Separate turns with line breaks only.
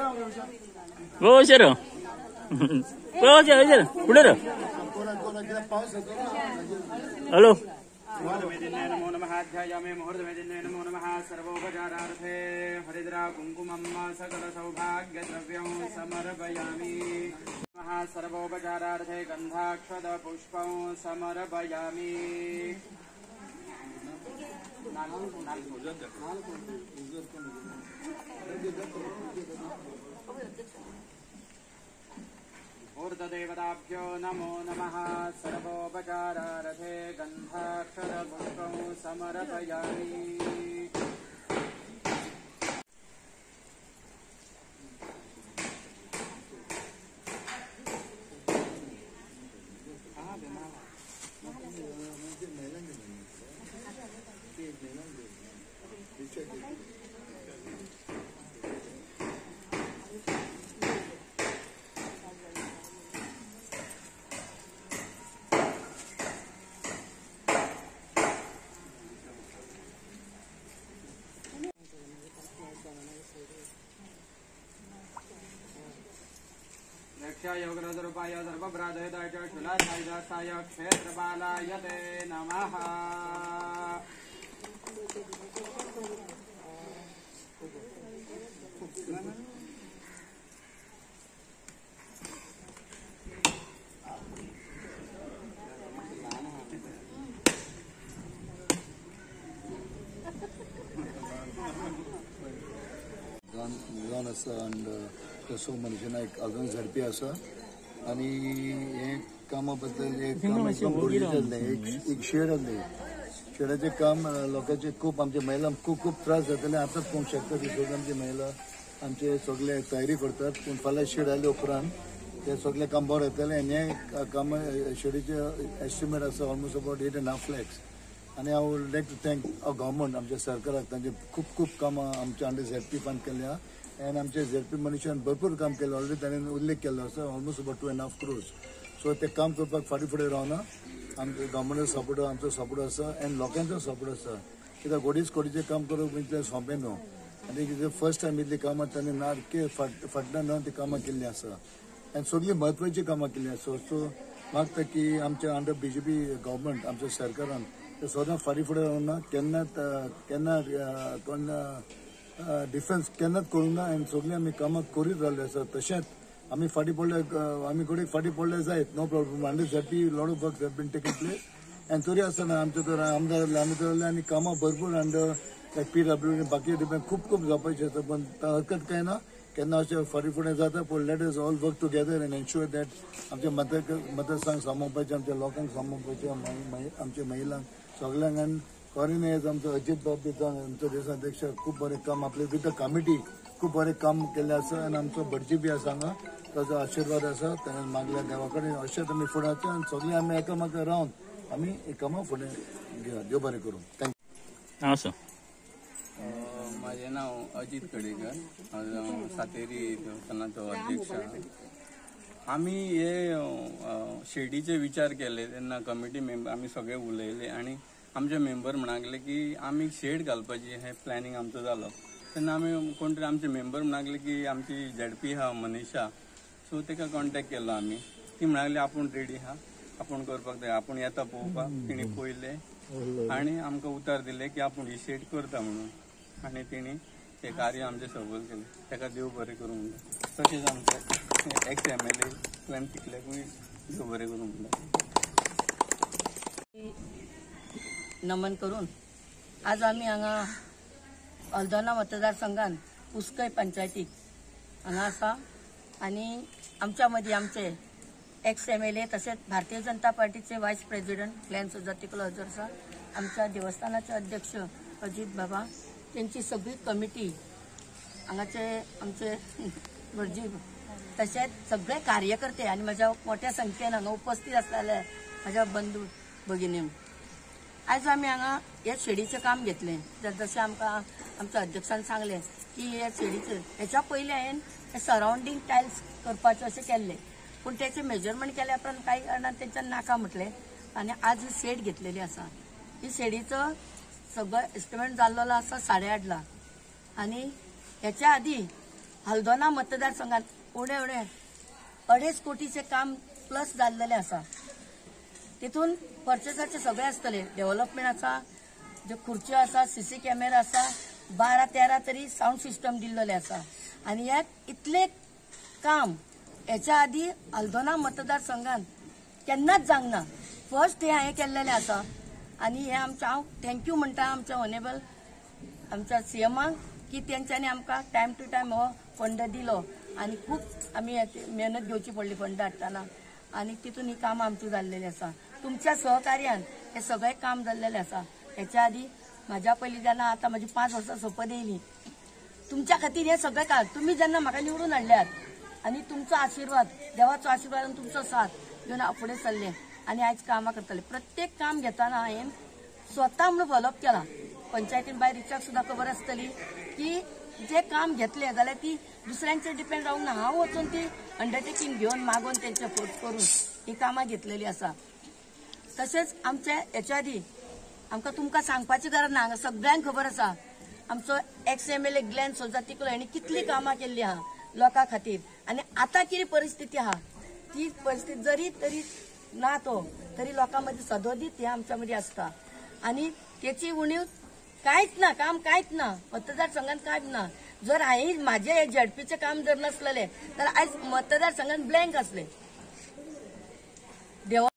हुशार पुढे र हॅलो
नमो नमः ध्यायामे मुहूर्तमेदिन्ने नमो नमः सर्वोपचारार्थे हरिद्रा कुङ्कुमं सकल सौभाग्य द्रव्यं समर्पयामि नमः सर्वोपचारार्थे गन्धाक्षत पुष्पं समर्पयामि ऊर्ध्वदेवताभ्यो नमो नमः सर्वोपचारार्थे गन्धाक्षत पुष्पं समर्पयामि योगरूपाय सर्वप्राधेताय च शूलाधाय क्षेत्रपालाय ते नमः
कसो मनशांना एक अजून झडपी आसा आणि हे कामा बद्दल एक शेड आसले शेडाचे काम लोकांचे खूप आमच्या महिलांक खूप त्रास जातले आताच पळोवंक शकता दिसत आमची महिला आमचे सगळे तयारी करतात पूण फाल्यां शेड आयले उपरांत ते सगळे काम बरें जातले आनी हे काम शेडीचे एस्टिमेट आसा ऑलमोस्ट अबाउट 8.5 lakhs आणि हांव would like to thank government आमच्या सरकाराक तांचे खूप कामां आमच्या अंडर झेडपी फंड केल्या आणि आमच्या झेडपी मनशान भरपूर काम केलं ऑलरेडी ताणें उल्लेख केलो आसा ऑलमोस्ट अबाउट 2.5 crores सो ते काम करपाक फुडें रावना आमच्या गव्हर्मेंटाचो सपोर्ट आमचो सपोर्ट आसा आनी लोकांचो सपोर्ट आसा कित्याक कोडीचें काम करप इतलें सोंपें न्हू आनी कितें फर्स्ट टायम इतली कामां ताणें नारके फाटल्यान न ती कामां केल्ली आसा आनी सगळीं म्हत्वाची कामां केल्ली आसा सो मागता की आमच्या अंडर BJP गव्हर्मेंट आमच्या सरकारान ते सदां फुडें रावना केन्ना कोण डिफरन्स केन्नाच करूंक ना आनी सगळीं आमी कामां करीत रावले आसा तशेंच आमी फाटीं पडले जायत no problem under ZP lot of work have been taken place आनी तरी आसतना आमचे तर आमदार आमी तर आनी कामां भरपूर अंडर लायक PWD बाकी डिपेंड खूप जावपाचें आसा पण हरकत कांय ना केन्ना अशें फुडें जाता पूण let us all work together end ensure that आमच्या मतदारसंघ सांबाळपाचें आमच्या लोकांक सांबाळपाचें आमच्या महिलांक सगळ्यांक आनी फॉरेन एज आमचो अजित बाब आमचो देशाध्यक्ष खूप बरें काम आपले विथ द कमिटी खूप बरें काम केल्लें आसा आनी आमचो भटजी बी आसा हांगा ताचो आशिर्वाद आसा ताणें मागल्या देवा कडेन अशेंच आमी फुडें वचचें आनी सगळीं आमी एकामेका रावन आमी ही कामां फुडें घेवया देव बरें करूं थँक्यू
माझे नाव अजित कडेकर सातेरी देवस्थानाचो अध्यक्ष आमी हे शेडीचे विचार केले तेन्ना कमिटी मेंबर आमी सगळे उलयले आनी आमचे मेंबर म्हणाले की आमी शेड घालपाची हे प्लॅनिंग आमचो जालो तेन्ना आमी कोण तरी आमचे मेंबर म्हणाले की आमची झेडपी हा मनीषा सो ताका कॉन्टॅक्ट केलो आमी ती म्हणाली आपूण रेडी आहा आपूण करपाक जाय आपूण येता पळोवपाक तिणी पळयले आनी आमकां उतर दिले की आपूण ही शेड करता म्हणून आनी तिणी हे कार्य आमचे सफल केले ताका देव बरें करूं म्हणटा तशेंच आमचे एक्स MLA प्लॅन तिकल्याकूय देव बरें करूं म्हणटा
नमन करून आज आम्ही हांगा हलदोना मतदारसंघान कुस्कय पंचायतीक हांगा आसा आनी आमच्या मदीं आमचे एक्स MLA तसेच भारतीय जनता पार्टीचे व्हायस प्रेसिडेंट प्लॅन सुद्धा तिकलो हजर आसा आमच्या देवस्थानाचे अध्यक्ष अजित बाबा त्यांची सगळी कमिटी हांगाचे आमचे भटजी तसेच सगळे कार्यकर्ते आणि माझ्या मोठ्या संख्येन हांगा उपस्थित असलेले माझ्या बंधू भगिनी आज आम्ही हांगा हे शेडीचे काम घेतले जसे आमकां आमच्या अध्यक्षान सांगले की हे शेडीचे हेच्या पयलीं हांवें हे सराउंडींग टायल्स करपाचे अशें केल्ले पूण त्याचे मेजरमेंट केल्या उपरांत काही कारणान तेंच्यान नाका म्हटले आनी आज ही शेड घेतलेली आसा ही शेडीचो सगळो एस्टिमेट जाल्लो आसा 8.5 लाख आनी हेच्या आधी हल्दोना मतदारसंघात एवढे 2.5 कोटीचे काम प्लस जाल्लेले आसा. तितून पर्चेसाचे सगळे आसतले, डेव्हलपमेंट आसा, जे खुर्च्यो आसा, सीसी कॅमेरा आसा, 12-13 तरी साऊंड सिस्टम दिल्लेले आसा. आणि हे इतले काम याच्या आधी हल्दोना मतदारसंघात केन्नाच जावंक ना. फर्स्ट हे हांवें केल्लेलें आसा. आणि हे हांव थँक्यू म्हणटा आमच्या ऑनेबल आमच्या सीएमाक की तेंच्यांनी आमकां टायम टू टायम हो फंड दिलो. आणि खूप आमी मेहनत घेवची पडली फंड हाडटाना. आणि तितून ही कामां आमची जाल्लेली आसा. तुमच्या सहकार्यान हे सगळे काम जाल्लेले आसा. हेच्या आधी म्हाज्या पयलीं जेन्ना आतां म्हाजी 5 वर्सां सोंपत येयली, तुमच्या खातीर हे सगळे काम तुम्ही जेन्ना म्हाका निवडून हाडल्यात आणि तुमचो आशीर्वाद, देवाचो आशीर्वाद आणि तुमचो साथ घेवन हांव फुडें सरलें आणि आयज कामां करतलें. प्रत्येक काम घेताना हांवें स्वता म्हणून फॉलोअप केला. पंचायतीन भायर रिचाक सुद्दां खबर आसतली की जे काम घेतले जाल्यार ती दुसऱ्यांचेर डिपेंड रावंक ना. हांव वचून ती अंडरटेकिंग घेवन मागून तेंचे फोर्स करून ही कामां घेतलेली आसा. तशेंच आमचे हेच्या आदी आमकां तुमकां सांगपाची गरज ना, हांगा सगळ्यांक खबर आसा. आमचो एक्स MLA ग्लेन सोजा तिकलो हांणी कितली कामां केल्ली आहा लोकां खातीर. आनी आतां कितें परिस्थिती आहा ती परिस्थिती जरी तरी ना तो तरी लोकां मदीं सदोदीत हे आमच्या मदीं आसता. आनी तेची उणीव कांयच ना, काम कांयच ना, मतदारसंघात कांयच ना. जर हांवें म्हाजे हे झडपीचे काम जर नसलेले तर आयज मतदारसंघात ब्लँक आसले.